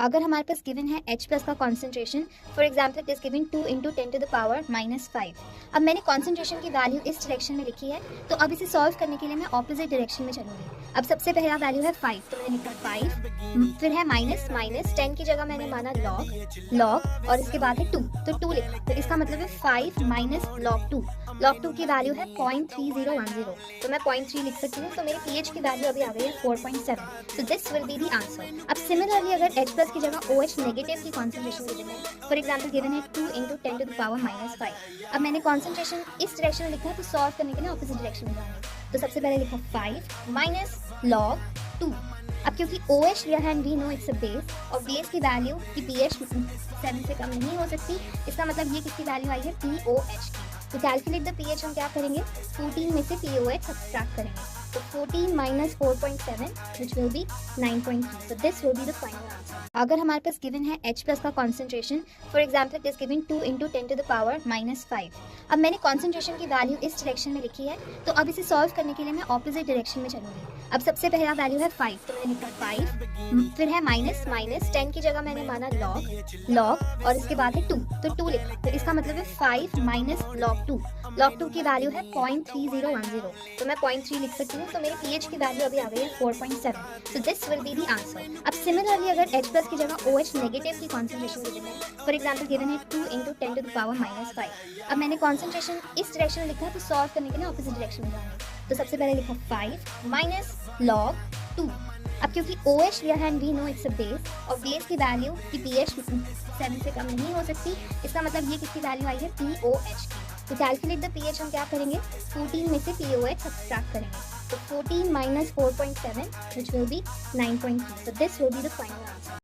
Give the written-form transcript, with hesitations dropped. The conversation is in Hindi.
अगर हमारे पास गिवन है H प्लस का concentration, for example it is given 2 into 10 to the power -5। अब मैंने कॉन्सेंट्रेशन की वैल्यू इस डायरेक्शन में लिखी है, तो अब इसे सॉल्व करने के लिए मैं ऑपोजिट डायरेक्शन में चलूंगी। अब सबसे पहला वैल्यू है 5, तो मैंने लिखा 5, फिर है माइनस माइनस 10 की जगह मैंने माना लॉग और इसके बाद है 2, तो 2 लिखा। तो इसका मतलब है 5 माइनस लॉग 2 की वैल्यू है 0.3010, तो मैं 0.3 लिख सकती हूँ। तो मेरी पीएच की वैल्यू अभी आ गई है 4.7, तो this will be the answer. अब सिमिलरली अगर H प्लस की जगह OH नेगेटिव की कॉन्सेंट्रेशन गिवन है, फॉर एग्जाम्पल गिवन है 2 इंटू 10 टू द पावर -5। अब मैंने कॉन्सेंट्रेशन इस डायरेक्शन में लिखा है, तो सॉल्व करने के लिए ऑपोजिट डायरेक्शन में जाऊंगी। तो सबसे पहले लिखा 5 माइनस लॉग 2। अब क्योंकि OH लिया है and we know it's a base, और बेस की वैल्यू की pH 7 से कम नहीं हो सकती, इसका मतलब ये किसकी वैल्यू आई है POH की। तो कैलकुलेट द pH हम क्या करेंगे, 14 में से POH सब्ट्रैक्ट करेंगे, तो 14 minus 4.7 which will be 9.3, so this will be the final answer। अगर हमारे पास गिवन है H प्लस का concentration, for example it is given 2 into 10 to the power -5। अब मैंने कॉन्सेंट्रेशन की वैल्यू इस डायरेक्शन में लिखी है, तो अब इसे सॉल्व करने के लिए मैं ऑपोजिट डायरेक्शन में चलूंगी। अब सबसे पहला वैल्यू है 5, तो मैंने लिखा 5, फिर है माइनस माइनस 10 की जगह मैंने माना लॉग और इसके बाद है 2, तो 2 लिखा। तो इसका मतलब है 5 माइनस लॉग 2 की वैल्यू है 0.3010, तो मैं 0.3 लिख सकती हूँ। तो मेरी pH की वैल्यू अभी आ गई है 4.7, तो this will be the answer. अब सिमिलरली अगर H प्लस की जगह OH नेगेटिव की कॉन्सेंट्रेशन गिवन है, फॉर एग्जाम्पल गिवन है 2 इंटू 10 टू द पावर -5। अब मैंने कॉन्सेंट्रेशन इस डायरेक्शन में लिखा है, तो सॉल्व करने के लिए ऑपोजिट डायरेक्शन में जाऊंगी। तो सबसे पहले लिखा 5 माइनस लॉग 2। अब क्योंकि OH लिया है and we know it's a base, और बेस की वैल्यू की pH 7 से कम नहीं हो सकती, इसका मतलब ये किसकी वैल्यू आई है POH की। तो कैलकुलेट द pH हम क्या करेंगे, 14 में से POH सब्ट्रैक्ट करेंगे, तो 14 minus 4.7 which will be 9.3, so this will be the final answer।